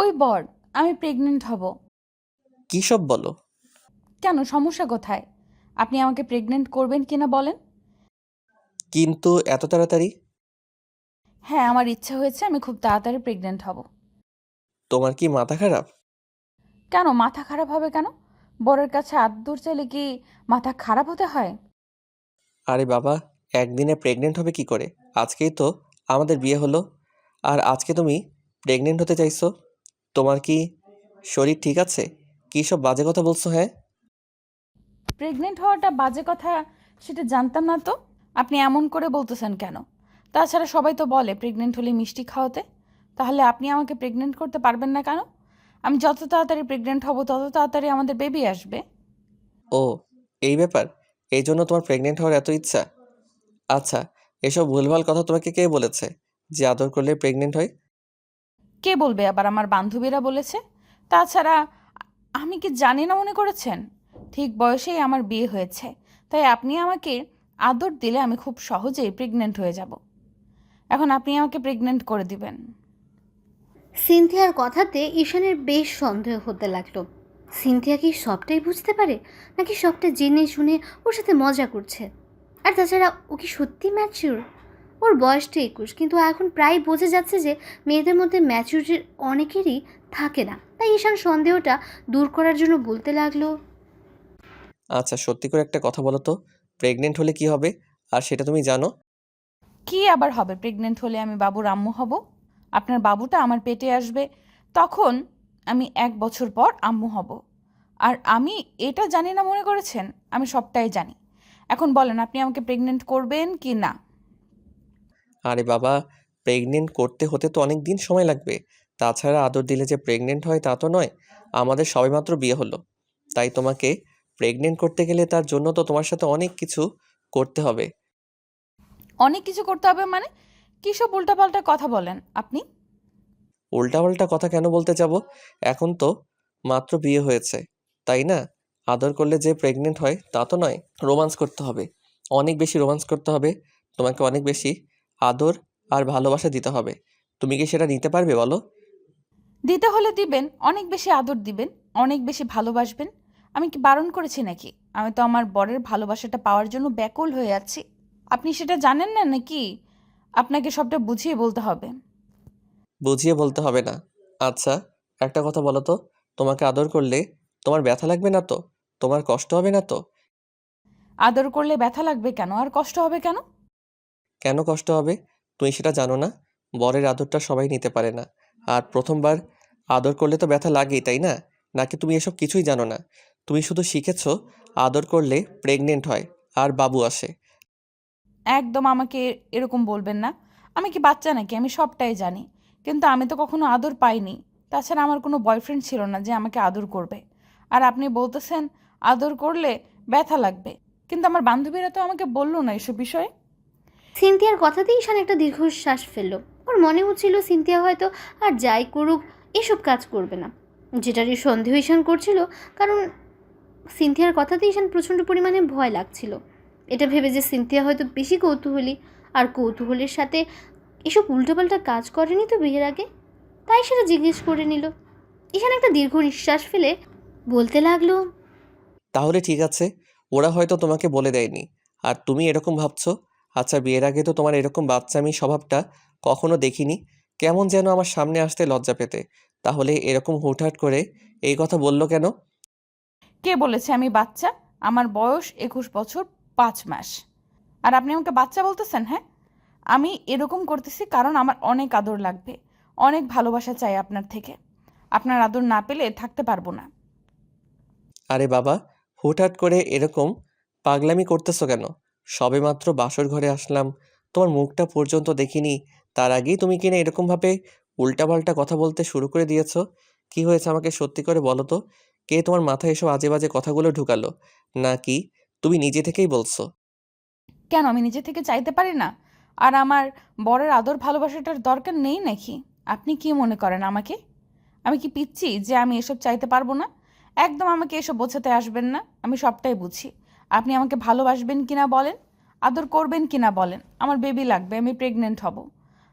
ওই বর, আমি প্রেগনেন্ট হব। কী সব বলো? কেন, সমস্যা কোথায়? আপনি আমাকে প্রেগনেন্ট করবেন কিনা বলেন। কিন্তু এত তাড়াতাড়ি? হ্যাঁ, আমার ইচ্ছা হয়েছে, আমি খুব তাড়াতাড়ি প্রেগনেন্ট হব। তোমার কি মাথা খারাপ? কেন মাথা খারাপ হবে কেন? বরের কাছে আদর চাইলে কি মাথা খারাপ হতে হয়? আরে বাবা, একদিনে প্রেগনেন্ট হবে কি করে? আজকেই তো আমাদের বিয়ে হলো, আর আজকে তুমি প্রেগনেন্ট হতে চাইছো? তোমার কি শরীর ঠিক আছে? কী সব বাজে কথা বলছো, হ্যাঁ? প্রেগনেন্ট হওয়াটা বাজে কথা, সেটা জানতাম না তো। আপনি এমন করে বলতেছেন কেন? তাছাড়া সবাই তো বলে প্রেগনেন্ট হলে মিষ্টি খাওয়াতে। তাহলে আপনি আমাকে প্রেগনেন্ট করতে পারবেন না কেন? আমি যত তাড়াতাড়ি প্রেগনেন্ট হব তত তাড়াতাড়ি আমাদের বেবি আসবে। ও, এই ব্যাপার। এই জন্য তোমার প্রেগনেন্ট হওয়ার এত ইচ্ছা? আচ্ছা, এসব ভুলভাল কথা তোমাকে কে বলেছে যে আদর করলে প্রেগনেন্ট হয়? কে বলবে আবার? আমার বান্ধবীরা বলেছে। তাছাড়া আমি কি জানি না মনে করেছেন? ঠিক বয়সেই আমার বিয়ে হয়েছে, তাই আপনি আমাকে আদর দিলে আমি খুব সহজেই প্রেগনেন্ট হয়ে যাব। এখন আপনি আমাকে প্রেগনেন্ট করে দিবেন। সিনথিয়ার কথাতে ঈশানের বেশ সন্দেহ হতে লাগলো। সিনথিয়া কি সবটাই বুঝতে পারে, নাকি সবটা জেনে শুনে ওর সাথে মজা করছে? আর তাছাড়া ও কি সত্যি ম্যাচিউর? ওর বয়সটা 21, কিন্তু এখন প্রায় বোঝা যাচ্ছে যে মেয়েদের মধ্যে ম্যাচিউরিটির অনেকেরই থাকে না। তাই ঈশান সন্দেহটা দূর করার জন্য বলতে লাগলো, আচ্ছা, সত্যি করে একটা কথা বলো তো, প্রেগনেন্ট হলে কি হবে? আর সেটা তুমি জানো? কি আবার হবে? প্রেগনেন্ট হলে আমি বাবুর আম্মু হব। আপনার বাবুটা আমার পেটে আসবে। তখন আমি 1 বছর পর আম্মু হব। আর আমি এটা জানি না মনে করেছেন? আমি সবটাই জানি। এখন বলেন, আপনি আমাকে প্রেগনেন্ট করবেন কি না? আরে বাবা, প্রেগনেন্ট করতে হতে তো অনেক দিন সময় লাগবে। তাছাড়া আদর দিলে যে প্রেগনেন্ট হয় তা তো নয়। আমাদের সবেমাত্র বিয়ে হলো, তাই তোমাকে প্রেগনেন্ট করতে গেলে তার জন্য তো তোমার সাথে অনেক কিছু করতে হবে। অনেক কিছু করতে হবে মানে? কী সব উল্টাপাল্টা কথা বলেন আপনি? উল্টাপাল্টা কথা কেন বলতে যাব? এখন তো মাত্র বিয়ে হয়েছে, তাই না? আদর করলে যে প্রেগনেন্ট হয় তা তো নয়। রোমান্স করতে হবে, অনেক বেশি রোমান্স করতে হবে। তোমাকে অনেক বেশি আদর আর ভালোবাসা দিতে হবে। তুমি কি সেটা নিতে পারবে বলো? দিতে হলে দিবেন, অনেক বেশি আদর দিবেন, অনেক বেশি ভালোবাসবেন। আমি কি বারণ করেছি নাকি? আমি তো আমার বরের ভালোবাসাটা পাওয়ার জন্য ব্যাকুল হয়ে আছি। আপনি সেটা জানেন না নাকি? আপনাকে সবটা বুঝিয়ে বলতে হবে। বুঝিয়ে বলতে হবে না। আচ্ছা, একটা কথা বলো তো, তোমাকে আদর করলে তোমার ব্যথা লাগবে না তো? তোমার কষ্ট হবে না তো? আদর করলে ব্যথা লাগবে কেন, আর কষ্ট হবে কেন? কেন কষ্ট হবে? তুমি সেটা জানো না? বরের আদরটা সবাই নিতে পারে না। আর প্রথমবার আদর করলে তো ব্যথা লাগেই, তাই না? নাকি তুমি এসব কিছুই জানো না? তুমি শুধু শিখেছো আদর করলে প্রেগনেন্ট হয় আর বাবু আসে। একদম আমাকে এরকম বলবেন না। আমি কি বাচ্চা নাকি? আমি সবটাই জানি। কিন্তু আমি তো কখনো আদর পাইনি। তাছাড়া আমার কোনো বয়ফ্রেন্ড ছিল না যে আমাকে আদর করবে। আর আপনি বলতেছেন আদর করলে ব্যথা লাগবে। কিন্তু আমার বান্ধবীরা তো আমাকে বললো না এসব বিষয়ে। সিনথিয়ার কথাতেই ঈশান একটা দীর্ঘশ্বাস ফেলল। ওর মনে হচ্ছিল সিনথিয়া হয়তো আর যাই করুক এসব কাজ করবে না, যেটারই সন্দেহ ঈশান করছিল। কারণ সিনথিয়ার কথাতে ঈশান প্রচণ্ড পরিমাণে ভয় লাগছিল। এটা ভেবে যে সিনথিয়া হয়তো বেশি কৌতূহলী, আর কৌতূহলের সাথে এসব উল্টোপাল্টা কাজ করেনি তো বিয়ের আগে, তাই সেটা জিজ্ঞেস করে নিল। ঈশান একটা দীর্ঘ নিঃশ্বাস ফেলে বলতে লাগলো, তাহলে ঠিক আছে, ওরা হয়তো তোমাকে বলে দেয়নি, আর তুমি এরকম ভাবছো। আচ্ছা, বিয়ের আগে তো তোমার এরকম বাচ্চামি স্বভাবটা কখনো দেখিনি। কেমন যেন আমার সামনে আসতে লজ্জা পেতে। তাহলে এরকম হুটহাট করে এই কথা বললো কেন? কে বলেছে আমি বাচ্চা? আমার বয়স 21 বছর 5 মাস। আর আপনি আমাকে বাচ্চা বলতেছেন, হ্যাঁ? আমি এরকম করতেছি কারণ আমার অনেক আদর লাগবে। অনেক ভালোবাসা চাই আপনার থেকে। আপনার আদর না পেলে থাকতে পারবো না। আরে বাবা, হুটহাট করে এরকম পাগলামি করতেছো কেন? সবেমাত্র বাসর ঘরে আসলাম, তোমার মুখটা পর্যন্ত দেখিনি, তার আগেই তুমি কিনা এরকমভাবে উল্টাপাল্টা কথা বলতে শুরু করে দিয়েছো। কি হয়েছে আমাকে সত্যি করে বলো তো? কে তোমার মাথায় এসব আজে বাজে কথাগুলো ঢুকালো? নাকি তুমি নিজে থেকেই বলছো? কেন, আমি নিজে থেকে চাইতে পারি না? আর আমার বরের আদর ভালোবাসাটার দরকার নেই নাকি? আপনি কি মনে করেন আমাকে? আমি কি পিচ্ছি যে আমি এসব চাইতে পারবো না? একদম আমাকে এসব বোঝাতে আসবেন না। আমি সবটাই বুঝি। আপনি আমাকে ভালোবাসবেন কিনা বলেন, আদর করবেন কিনা বলেন। আমার বেবি লাগবে, আমি প্রেগনেন্ট হব।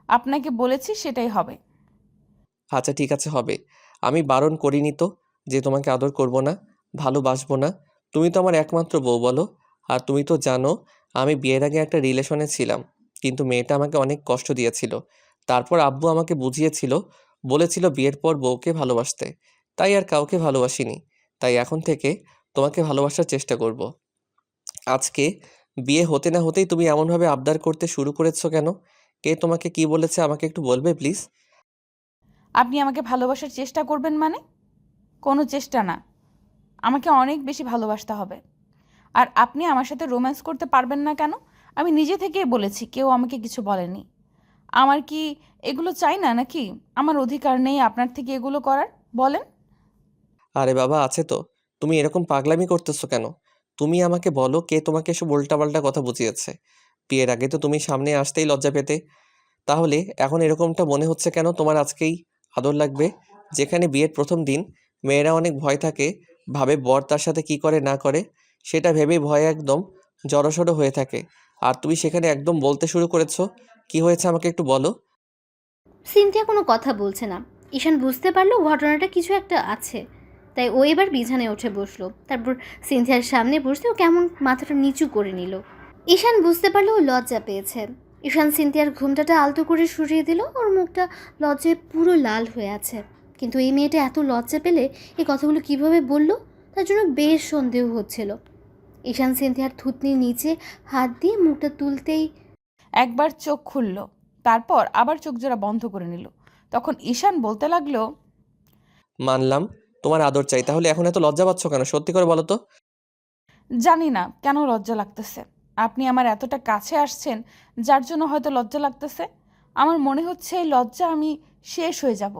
আপনাকে বলেছি সেটাই হবে। আচ্ছা ঠিক আছে হবে। আমি বারণ করিনি তো যে তোমাকে আদর করব না, ভালোবাসবো না। তুমি তো আমার একমাত্র বউ বলো। আর তুমি তো জানো আমি বিয়ের আগে একটা রিলেশনে ছিলাম, কিন্তু মেয়েটা আমাকে অনেক কষ্ট দিয়েছিল। তারপর আব্বু আমাকে বুঝিয়েছিল, বলেছিল বিয়ের পর বউকে ভালোবাসতে। তাই আর কাউকে ভালোবাসিনি। তাই এখন থেকে তোমাকে ভালোবাসার চেষ্টা করব। আজকে বিয়ে হতে না হতেই তুমি এমনভাবে আবদার করতে শুরু করেছো কেন? কে তোমাকে কি বলেছে আমাকে একটু বলবে প্লিজ? আপনি আমাকে ভালোবাসার চেষ্টা করবেন মানে? কোনো চেষ্টা না, আমাকে অনেক বেশি ভালোবাসতে হবে। আর আপনি আমার সাথে রোম্যান্স করতে পারবেন না কেন? আমি নিজে থেকেই বলেছি, কেউ আমাকে কিছু বলেনি। আমার কি এগুলো চাই না নাকি? আমার অধিকার নেই আপনার থেকে এগুলো করার? বলেন। আরে বাবা আছে তো। তুমি এরকম পাগলামি করতেছো কেন? তুমি আমাকে বলো কে তোমাকে এসব উল্টাপাল্টা কথা বুঝিয়েছে? বিয়ের আগে তো তুমি সামনে আসতেই লজ্জা পেতে। তাহলে এখন এরকমটা মনে হচ্ছে কেন তোমার আজকেই আদর লাগবে? যেখানে বিয়ের প্রথম দিন মেয়েরা অনেক ভয় থাকে, ভাবে বর তার সাথে কি করে না করে, সেটা ভেবেই ভয়ে একদম জড়সড় হয়ে থাকে। আর তুমি সেখানে একদম বলতে শুরু করেছো। কি হয়েছে আমাকে একটু বলো। সিনথিয়া কোনো কথা বলছে না। ঈশান বুঝতে পারলো ঘটনাটা কিছু একটা আছে। তাই ও এবার বিছানায় উঠে বসলো। তারপর সিনথিয়ার সামনে বসতে ও কেমন মাথাটা নিচু করে নিল। ঈশান বুঝতে পারলো ও লজ্জা পেয়েছে। ঈশান সিনথিয়ার ঘুমটাটা আলতো করে সরিয়ে দিল। ওর মুখটা লজ্জায় পুরো লাল হয়ে আছে। কিন্তু এই মেয়েটা এত লজ্জা পেলে এই কথাগুলো কিভাবে বলল, তার জন্য বেশ সন্দেহ হচ্ছিল। ঈশান সিনথিয়ার থুতনির নিচে হাত দিয়ে মুখটা তুলতেই একবার চোখ খুলল, তারপর আবার চোখ জোড়া বন্ধ করে নিল। তখন ঈশান বলতে লাগলো, মানলাম তোমার আদর চাই, তাহলে এখন এত লজ্জা পাচ্ছ কেন? সত্যি করে বলো তো। জানি না কেন লজ্জা লাগতেছে। আপনি আমার এতটা কাছে আসছেন, যার জন্য হয়তো লজ্জা লাগতেছে। আমার মনে হচ্ছে এই লজ্জা আমি শেষ হয়ে যাব।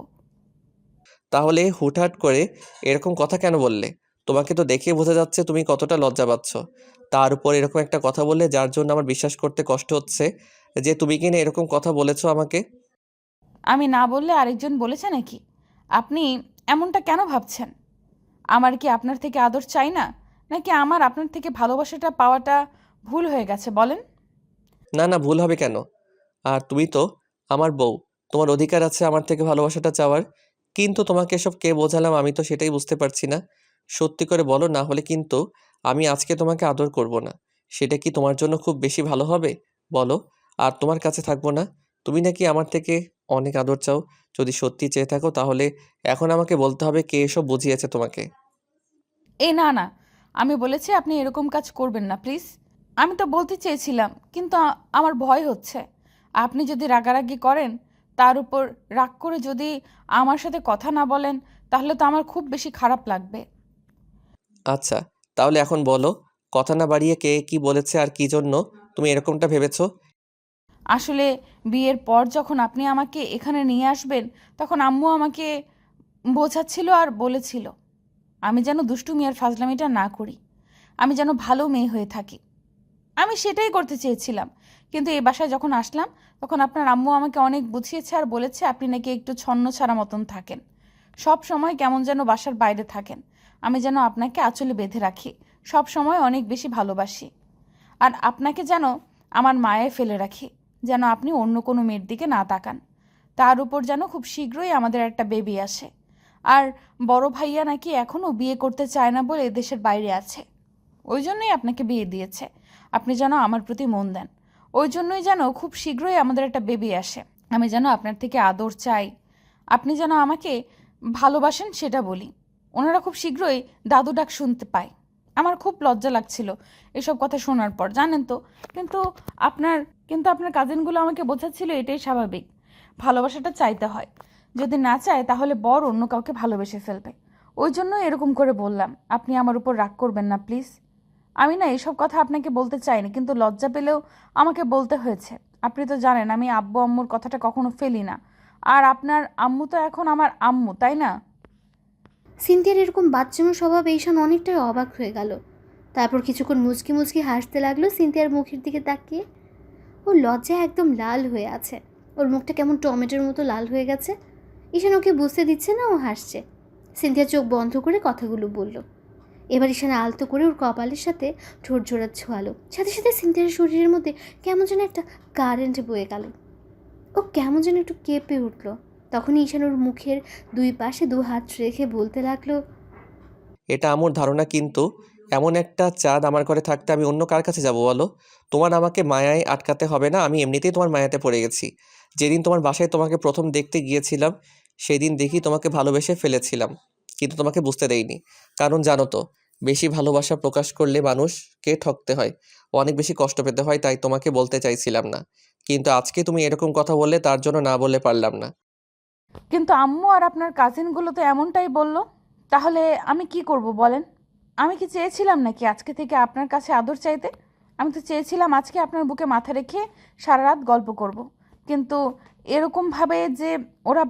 তাহলে হুটহাট করে এরকম কথা কেন বললে? তোমাকে তো দেখে বোঝা যাচ্ছে তুমি কতটা লজ্জা পাচ্ছ। তার উপর এরকম একটা কথা বললে যার জন্য আমার বিশ্বাস করতে কষ্ট হচ্ছে যে তুমি কিনা এরকম কথা বলেছো আমাকে। আমি না বললে আরেকজন বলেছে নাকি? আপনি এমনটা কেন ভাবছেন? আমার কি আপনার থেকে আদর চাই না, নাকি আমার আপনার থেকে ভালোবাসাটা পাওয়াটা ভুল হয়ে গেছে বলেন? না না, ভুল হবে কেন? আর তুমি তো আমার বউ, তোমার অধিকার আছে আমার থেকে ভালোবাসাটা চাওয়ার। কিন্তু তোমাকে এসব কে বোঝালাম আমি তো সেটাই বুঝতে পারছি না। সত্যি করে বলো, না হলে কিন্তু আমি আজকে তোমাকে আদর করব না। সেটা কি তোমার জন্য খুব বেশি ভালো হবে? বলো। আর তোমার কাছে থাকবো না। তুমি নাকি আমার থেকে অনেক আদর চাও। যদি সত্যি চেয়ে থাকো তাহলে এখন আমাকে বলতে হবে কে এসব বুঝিয়েছে তোমাকে। না না, আমি বলেছি আপনি এরকম কাজ করবেন না প্লিজ। আমি তো বলতে চেয়েছিলাম, কিন্তু আমার ভয় হচ্ছে। আপনি যদি রাগারাগি করেন, তার উপর রাগ করে যদি আমার সাথে কথা না বলেন, তাহলে তো আমার খুব বেশি খারাপ লাগবে। আচ্ছা, তাহলে এখন বলো, কথা না বাড়িয়ে কে কি বলেছে আর কি জন্য তুমি এরকমটা ভেবেছো? আসলে বিয়ের পর যখন আপনি আমাকে এখানে নিয়ে আসবেন, তখন আম্মু আমাকে বোঝাচ্ছিল আর বলেছিল আমি যেন দুষ্টুমি আর ফাজলামিটা না করি, আমি যেন ভালো মেয়ে হয়ে থাকি। আমি সেটাই করতে চেয়েছিলাম। কিন্তু এই বাসায় যখন আসলাম, তখন আপনার আম্মু আমাকে অনেক বুঝিয়েছে আর বলেছে আপনি নাকি একটু ছন্ন ছাড়া মতন থাকেন, সব সময় কেমন যেন বাসার বাইরে থাকেন। আমি যেন আপনাকে আঁচলে বেঁধে রাখি, সব সময় অনেক বেশি ভালোবাসি। আর আপনাকে যেন আমার মায়ায় ফেলে রাখি, যেন আপনি অন্য কোনো মেয়ের দিকে না তাকান। তার উপর যেন খুব শীঘ্রই আমাদের একটা বেবি আসে। আর বড় ভাইয়া নাকি এখনও বিয়ে করতে চায় না বলে দেশের বাইরে আছে, ওই জন্যই আপনাকে বিয়ে দিয়েছে। আপনি যেন আমার প্রতি মন দেন, ওই জন্যই যেন খুব শীঘ্রই আমাদের একটা বেবি আসে। আমি যেন আপনার থেকে আদর চাই, আপনি যেন আমাকে ভালোবাসেন সেটা বলি। ওনারা খুব শীঘ্রই দাদু ডাক শুনতে পায়। আমার খুব লজ্জা লাগছিল এসব কথা শোনার পর, জানেন তো। কিন্তু আপনার কিন্তু আপনার কাজিনগুলো আমাকে বোঝাচ্ছিল এটাই স্বাভাবিক, ভালোবাসাটা চাইতে হয়। যদি না চায় তাহলে বর অন্য কাউকে ভালোবেসে ফেলবে। ওই জন্য এরকম করে বললাম। আপনি আমার উপর রাগ করবেন না প্লিজ। আমি না এসব কথা আপনাকে বলতে চাইনি, কিন্তু লজ্জা পেলেও আমাকে বলতে হয়েছে। আপনি তো জানেন আমি আব্বু আম্মুর কথাটা কখনো ফেলি না। আর আপনার আম্মু তো এখন আমার আম্মু, তাই না? সিনথিয়ার এরকম বাচ্চামো স্বভাবে ঈশান অনেকটাই অবাক হয়ে গেল। তারপর কিছুক্ষণ মুচকি মুচকি হাসতে লাগলো সিনথিয়ার মুখের দিকে তাকিয়ে। ওর লজ্জায় একদম লাল হয়ে আছে। ওর মুখটা কেমন টমেটোর মতো লাল হয়ে গেছে। ঈশান ওকে বুঝতে দিচ্ছে না ও হাসছে। সিনথিয়া চোখ বন্ধ করে কথাগুলো বলল। এবার ঈশান আলতো করে ওর কপালের সাথে ঠোঁট জোড়া ছোঁয়ালো। সাথে সাথে সিনথিয়ার শরীরের মধ্যে কেমন যেন একটা কারেন্ট বয়ে গেল। ও কেমন যেন একটু কেঁপে উঠল। তখনই ঈশান ওর মুখের দুই পাশে দু হাত রেখে বলতে লাগলো, এটা আমার ধারণা, কিন্তু এমন একটা চাঁদ আমার ঘরে থাকতে আমি অন্য কার কাছে যাব বলো? তোমার আমাকে মায়ায় আটকাতে হবে না, আমি এমনিতেই তোমার মায়াতে পড়ে গেছি। যেদিন তোমার বাসায় তোমাকে প্রথম দেখতে গিয়েছিলাম, সেই দিন দেখি তোমাকে ভালোবেসে ফেলেছিলাম, কিন্তু তোমাকে বুঝতে দেইনি। কারণ জানো তো, বেশি ভালোবাসা প্রকাশ করলে মানুষকে ঠকতে হয়, অনেক বেশি কষ্ট পেতে হয়, তাই তোমাকে বলতে চাইছিলাম না। কিন্তু আজকে তুমি এরকম কথা বললে, তার জন্য না বলে পারলাম না। কিন্তু আম্মু আর আপনার কাজিনগুলো তো এমনটাই বলল। তাহলে আমি কি করব বলেন? আমি কি চেয়েছিলাম নাকি আজকে থেকে আপনার কাছে আদর চাইতে? আমি তো চেয়েছিলাম আজকে আপনার বুকে মাথা রেখে সারা রাত গল্প করব। কিন্তু এরকমভাবে যে ওরা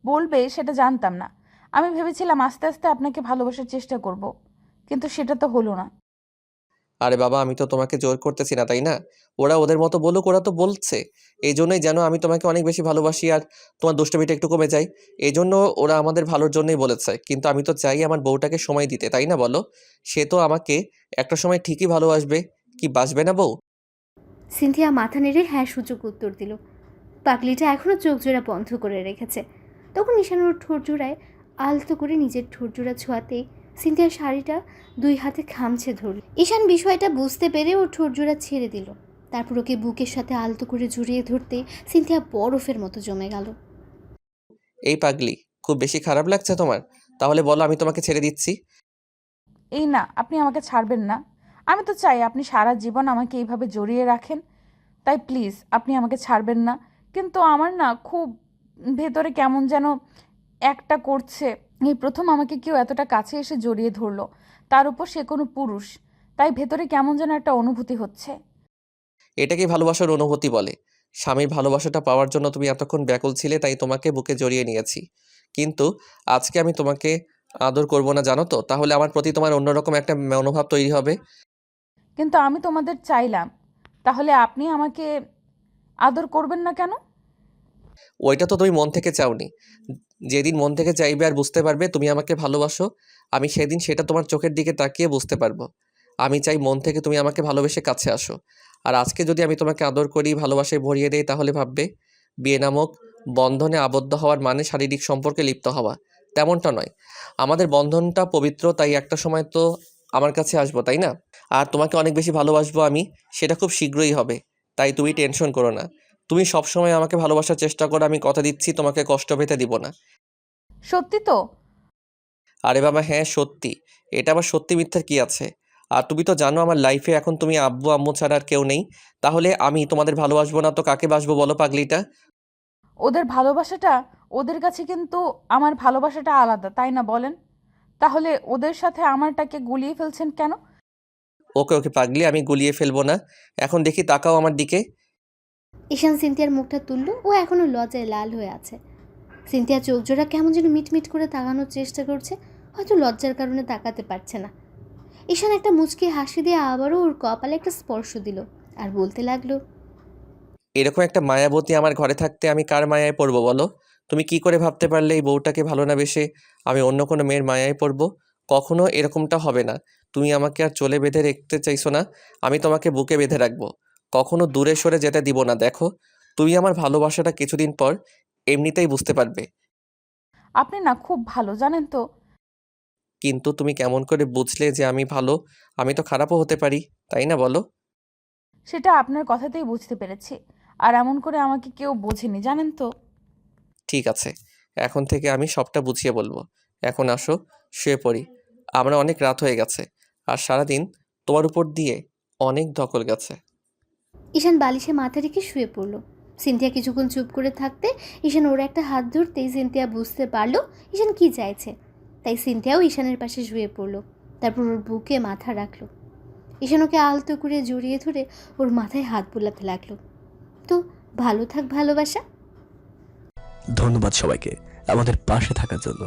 বলবে সেটা জানতাম না। আমি ভেবেছিলাম আস্তে আস্তে আপনাকে ভালোবাসার চেষ্টা করব, কিন্তু সেটা তো হলো না। আরে বাবা, আমি তো তোমাকে জোর করতেছি না, তাই না? ওরা ওদের মতো বলুক, ওরা তো বলছে এই জন্যই যেন আমি তোমাকে অনেক বেশি ভালোবাসি আর তোমার দুষ্টমিটা একটু কমে যায়। এই জন্য ওরা আমাদের ভালোর জন্যই বলেছে, কিন্তু আমি তো চাই আমার বউটাকে সময় দিতে, তাই না বলো? সে তো আমাকে একটা সময় ঠিকই ভালোবাসবে, কি বাসবে না বউ? সিনথিয়া মাথা নেড়ে হ্যাঁ সূচক উত্তর দিল। পাগলিটা এখনও চোখ জোড়া বন্ধ করে রেখেছে। তখন ঈশান ওর ঠোঁট জোড়ায় আলতো করে নিজের ঠোঁট জোড়া ছোঁয়াতেই সিনথিয়ার শাড়িটা দুই হাতে খামছে ধরল। ঈশান বিষয়টা বুঝতে পেরে ওর ঠোঁট জোড়া ছেড়ে দিল। তারপর ওকে বুকের সাথে আলতো করে জড়িয়ে ধরতে সিনথিয়া বরফের মতো জমে গেল। এই পাগলি, খুব বেশি খারাপ লাগছে তোমার? তাহলে বলো, আমি তোমাকে ছেড়ে দিচ্ছি। এই না, আপনি আমাকে ছাড়বেন না। আমি তো চাই আপনি সারা জীবন আমাকে এইভাবে জড়িয়ে রাখেন। তাই প্লিজ আপনি আমাকে ছাড়বেন না। কিন্তু আমার না খুব ভেতরে কেমন যেন একটা করছে। এই প্রথম আমাকে কেউ এতটা কাছে এসে জড়িয়ে ধরলো, তার উপর সে কোনো পুরুষ। তাই ভেতরে কেমন যেন একটা অনুভূতি হচ্ছে। এটাকে ভালোবাসার অনুভূতি বলে। স্বামীর ভালোবাসাটা পাওয়ার জন্য তুমি এতক্ষণ ব্যাকুল ছিলে, তাই তোমাকে বুকে জড়িয়ে নিয়েছি। কিন্তু আজকে আমি তোমাকে আদর করব না, জানো তো? তাহলে আমার প্রতি তোমার অন্যরকম একটা মনোভাব তৈরি হবে। কিন্তু আমি তোমাদের চাইলাম, তাহলে আপনি আমাকে আদর করবেন না কেন? ওইটা তো তুমি মন থেকে চাওনি। যেদিন মন থেকে চাইবে আর বুঝতে পারবে তুমি আমাকে ভালোবাসো, আমি সেদিন সেটা তোমার চোখের দিকে তাকিয়ে বুঝতে পারবো। আমি চাই মন থেকে তুমি আমাকে ভালোবেসে কাছে আসো। আর আজকে যদি আমি তোমাকে আদর করি, ভালোবাসায় ভরিয়ে দেই, তাহলে ভাববে বিয়ে নামক বন্ধনে আবদ্ধ হওয়ার মানে শারীরিক সম্পর্কে লিপ্ত হওয়া। তেমনটা নয়। আমাদের বন্ধনটা পবিত্র, তাই একটা সময় তো আমার কাছে আসবো, তাই না? আর তোমাকে অনেক বেশি ভালোবাসবো আমি, সেটা খুব শীঘ্রই হবে। তাই তুমি টেনশন করো না। তুমি সবসময় আমাকে ভালোবাসার চেষ্টা করো, আমি কথা দিচ্ছি তোমাকে কষ্ট পেতে দিব না। সত্যি তো? আরে বাবা, হ্যাঁ সত্যি। এটা আবার সত্যি মিথ্যার কি আছে? আর তুমি তো জানো আমার লাইফে এখন তুমি আব্বু আম্মু ছাড়া আর কেউ নেই। তাহলে আমি তোমাদের ভালোবাসবো না তো কাকে বাসবো বলো পাগলিটা? ওদের ভালোবাসাটা, ওদের কাছে কিন্তু আমার ভালোবাসাটা আলাদা, তাই না বলেন? তাহলে ওদের সাথে আমারটাকে গুলিয়ে ফেলছেন কেন? ওকে ওকে পাগলি, আমি গুলিয়ে ফেলবো না। এখন দেখি, তাকাও আমার দিকে। ঈশান সিনথিয়ার মুখটা তুলল। ও এখনও লজ্জায় লাল হয়ে আছে। সিনথিয়া চোখ জোড়া কেমন যেন মিটমিট করে তাকানোর চেষ্টা করছে, হয়তো লজ্জার কারণে তাকাতে পারছে না। ঈশান একটা মুচকি হাসি দিয়ে আবারও ওর কপালে একটা স্পর্শ দিল আর বলতে লাগলো, এরকম একটা মায়াবতী আমার ঘরে থাকতে আমি কার মায়ায় পড়বো বলো? তুমি কি করে ভাবতে পারলে এই বউটাকে ভালো না বেসে আমি অন্য কোনো মেয়ের মায়ায় পড়বো? কখনো এরকমটা হবে না। তুমি আমাকে আর চলে বেঁধে রাখতে চাইছো না, আমি তোমাকে বুকে বেঁধে রাখবো। কখনো দূরে সরে যেতে দিব না। দেখো, তুমি আমার ভালোবাসাটা কিছুদিন পর এমনিতেই বুঝতে পারবে। আপনি না খুব ভালো, জানেন তো? কিন্তু তুমি কেমন করে বুঝলে যে আমি ভালো? আমি তো খারাপও হতে পারি, তাই না বলো? সেটা আপনার কথাতেই বুঝতে পেরেছি। আর এমন করে আমাকে কেউ বোঝেনি, জানেন তো? ঠিক আছে, এখন থেকে আমি সবটা বুঝিয়ে বলবো। এখন আসো, শুয়ে পড়ি। আমরা অনেক রাত হয়ে গেছে, আর সারাদিন তোমার উপর দিয়ে অনেক ধকল গেছে। ঈশান বালিশে মাথা রেখে শুয়ে পড়ল। সিনথিয়া কিছুক্ষণ চুপ করে থাকতে ঈশান ওর একটা হাত ধরতেই সিনথিয়া বুঝতে পারলো ঈশান কি চাইছে। তাই সিনথিয়াও ঈশানের পাশে শুয়ে পড়ল। তারপর ওর বুকে মাথা রাখলো। ঈশান ওকে আলতো করে জড়িয়ে ধরে ওর মাথায় হাত বুলাতে লাগলো। তো ভালো থাক ভালোবাসা। ধন্যবাদ সবাইকে আমাদের পাশে থাকার জন্য।